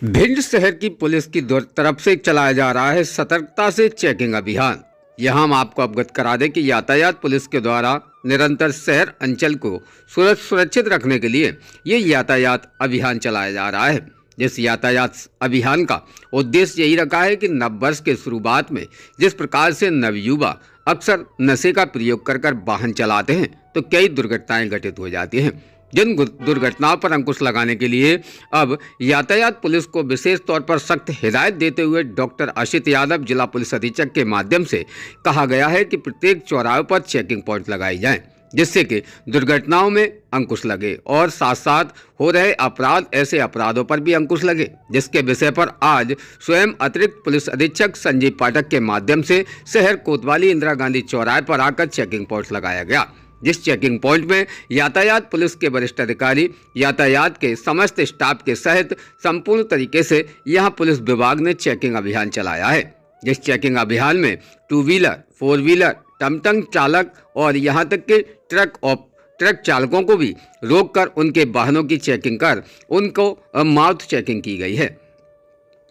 भिंड शहर की पुलिस की तरफ से चलाया जा रहा है सतर्कता से चेकिंग अभियान। यहां हम आपको अवगत करा दें कि यातायात पुलिस के द्वारा निरंतर शहर अंचल को सुरक्षित रखने के लिए ये यातायात अभियान चलाया जा रहा है। जिस यातायात अभियान का उद्देश्य यही रखा है कि नववर्ष के शुरुआत में जिस प्रकार से नवयुवा अक्सर नशे का प्रयोग कर वाहन चलाते हैं तो कई दुर्घटनाएं घटित हो जाती हैं। जिन दुर्घटनाओं पर अंकुश लगाने के लिए अब यातायात पुलिस को विशेष तौर पर सख्त हिदायत देते हुए डॉक्टर अशित यादव जिला पुलिस अधीक्षक के माध्यम से कहा गया है कि प्रत्येक चौराहे पर चेकिंग पॉइंट लगाई जाएं, जिससे कि दुर्घटनाओं में अंकुश लगे और साथ साथ हो रहे अपराध ऐसे अपराधों पर भी अंकुश लगे, जिसके विषय पर आज स्वयं अतिरिक्त पुलिस अधीक्षक संजीव पाठक के माध्यम से शहर कोतवाली इंदिरा गांधी चौराहे पर आकर चेकिंग पॉइंट लगाया गया। जिस चेकिंग पॉइंट में यातायात पुलिस के वरिष्ठ अधिकारी यातायात के समस्त स्टाफ के सहित संपूर्ण तरीके से यहां पुलिस विभाग ने चेकिंग अभियान चलाया है। जिस चेकिंग अभियान में 2 व्हीलर 4 व्हीलर टमटम चालक और यहां तक के ट्रक चालकों को भी रोककर उनके वाहनों की चेकिंग कर उनको माउथ चेकिंग की गई है।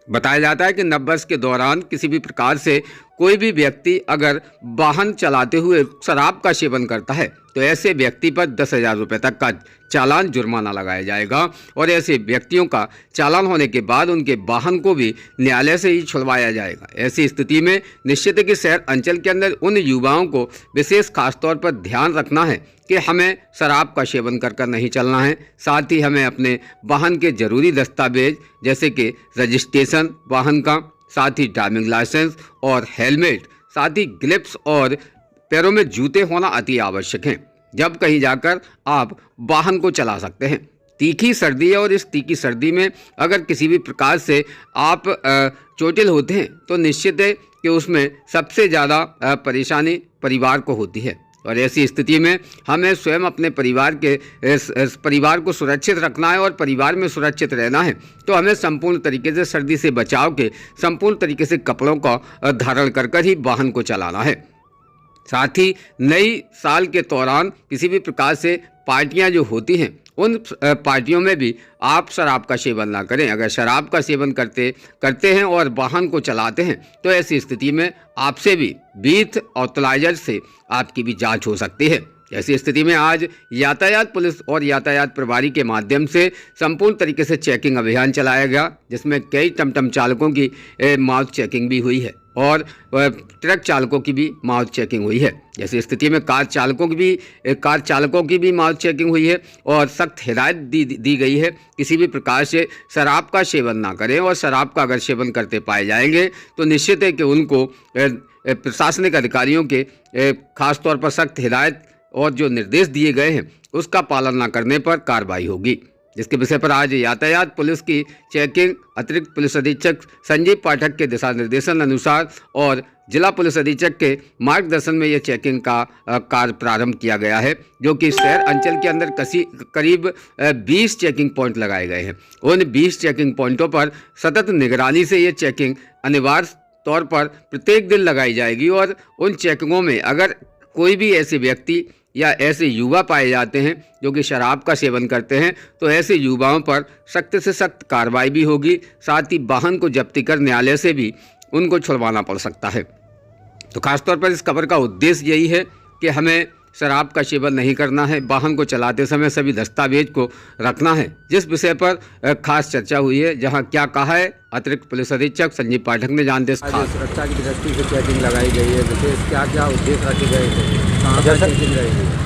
बताया जाता है कि नववर्ष के दौरान किसी भी प्रकार से कोई भी व्यक्ति अगर वाहन चलाते हुए शराब का सेवन करता है तो ऐसे व्यक्ति पर 10,000 रुपये तक का चालान जुर्माना लगाया जाएगा और ऐसे व्यक्तियों का चालान होने के बाद उनके वाहन को भी न्यायालय से ही छुड़वाया जाएगा। ऐसी स्थिति में निश्चित है कि शहर अंचल के अंदर उन युवाओं को विशेष खासतौर पर ध्यान रखना है कि हमें शराब का सेवन कर नहीं चलना है। साथ ही हमें अपने वाहन के जरूरी दस्तावेज जैसे कि रजिस्ट्रेशन वाहन का, साथ ही ड्राइविंग लाइसेंस और हेलमेट, साथ ही ग्लिप्स और पैरों में जूते होना अति आवश्यक हैं, जब कहीं जाकर आप वाहन को चला सकते हैं। तीखी सर्दी है और इस तीखी सर्दी में अगर किसी भी प्रकार से आप चोटिल होते हैं तो निश्चित है कि उसमें सबसे ज़्यादा परेशानी परिवार को होती है और ऐसी स्थिति में हमें स्वयं अपने परिवार को सुरक्षित रखना है और परिवार में सुरक्षित रहना है तो हमें संपूर्ण तरीके से सर्दी से बचाव के संपूर्ण तरीके से कपड़ों का धारण कर ही वाहन को चलाना है। साथ ही नई साल के दौरान किसी भी प्रकार से पार्टियां जो होती हैं उन पार्टियों में भी आप शराब का सेवन ना करें। अगर शराब का सेवन करते हैं और वाहन को चलाते हैं तो ऐसी स्थिति में आपसे भी बीथ ऑथराइजर से आपकी भी जांच हो सकती है। ऐसी स्थिति में आज यातायात पुलिस और यातायात प्रभारी के माध्यम से संपूर्ण तरीके से चेकिंग अभियान चलाया गया, जिसमें कई टमटम चालकों की माउथ चेकिंग भी हुई है और ट्रक चालकों की भी माउथ चेकिंग हुई है। ऐसी स्थिति में कार चालकों की भी माउथ चेकिंग हुई है और सख्त हिदायत दी गई है किसी भी प्रकार से शराब का सेवन ना करें और शराब का अगर सेवन करते पाए जाएंगे तो निश्चित है कि उनको प्रशासनिक अधिकारियों के खास तौर पर सख्त हिदायत और जो निर्देश दिए गए हैं उसका पालन न करने पर कार्रवाई होगी। जिसके विषय पर आज यातायात पुलिस की चेकिंग अतिरिक्त पुलिस अधीक्षक संजीव पाठक के दिशा निर्देशन अनुसार और जिला पुलिस अधीक्षक के मार्गदर्शन में यह चेकिंग का कार्य प्रारंभ किया गया है, जो कि शहर अंचल के अंदर करीब 20 चेकिंग पॉइंट लगाए गए हैं। उन 20 चेकिंग पॉइंटों पर सतत निगरानी से ये चेकिंग अनिवार्य तौर पर प्रत्येक दिन लगाई जाएगी और उन चेकिंगों में अगर कोई भी ऐसे व्यक्ति या ऐसे युवा पाए जाते हैं जो कि शराब का सेवन करते हैं तो ऐसे युवाओं पर सख्त से सख्त कार्रवाई भी होगी। साथ ही वाहन को जब्ती कर न्यायालय से भी उनको छुड़वाना पड़ सकता है। तो खासतौर पर इस खबर का उद्देश्य यही है कि हमें शराब का सेवन नहीं करना है, वाहन को चलाते समय सभी दस्तावेज को रखना है, जिस विषय पर खास चर्चा हुई है। जहां क्या कहा है अतिरिक्त पुलिस अधीक्षक संजीव पाठक ने जानते सुरक्षा की दृष्टि से चेकिंग लगाई गई है, विशेष क्या उद्देश्य रखे गए थे?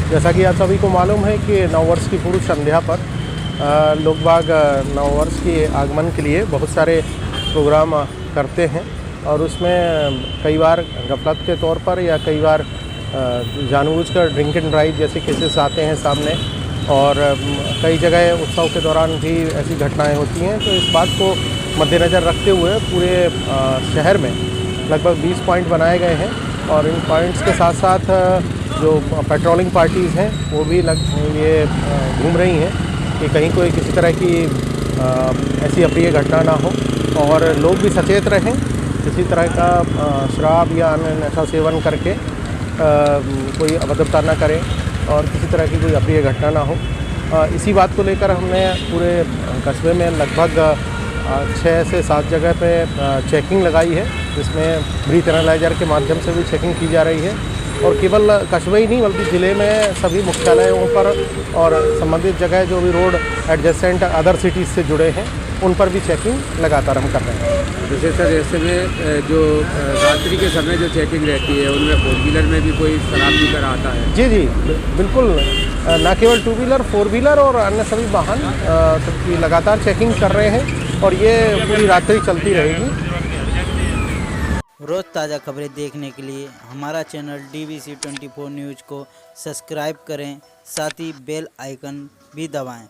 जैसा कि आप सभी को मालूम है कि नववर्ष की पूर्व संध्या पर लोग बाग नववर्ष के आगमन के लिए बहुत सारे प्रोग्राम करते हैं और उसमें कई बार गफलत के तौर पर या कई बार जानबूझकर ड्रिंक एंड ड्राइव जैसे केसेस आते हैं सामने और कई जगह उत्सव के दौरान भी ऐसी घटनाएं होती हैं। तो इस बात को मद्देनज़र रखते हुए पूरे शहर में लगभग 20 पॉइंट बनाए गए हैं और इन पॉइंट्स के साथ साथ जो पेट्रोलिंग पार्टीज़ हैं वो भी ये घूम रही हैं कि कहीं कोई किसी तरह की ऐसी अप्रिय घटना ना हो और लोग भी सचेत रहें, किसी तरह का शराब या अन्य नशा सेवन करके कोई अभद्रता ना करें और किसी तरह की कोई अप्रिय घटना ना हो। इसी बात को लेकर हमने पूरे कस्बे में लगभग 6 से 7 जगह पे चेकिंग लगाई है, जिसमें ब्रीथ एनालाइजर के माध्यम से भी चेकिंग की जा रही है। और केवल कस्बे ही नहीं बल्कि ज़िले में सभी मुख्यालयों पर और संबंधित जगह जो भी रोड एडजेसेंट अदर सिटीज़ से जुड़े हैं उन पर भी चेकिंग लगातार हम कर रहे हैं। जैसे सर ऐसे में जो रात्रि के समय जो चेकिंग रहती है उनमें 4 व्हीलर में भी कोई शराब पीकर आता है? जी जी, बिल्कुल, न केवल 2 व्हीलर 4 व्हीलर और अन्य सभी वाहन सबकी लगातार चेकिंग कर रहे हैं और ये पूरी रात्रि चलती रहेगी। रोज़ ताज़ा खबरें देखने के लिए हमारा चैनल DVC 24 न्यूज़ को सब्सक्राइब करें, साथ ही बेल आइकन भी दबाएं।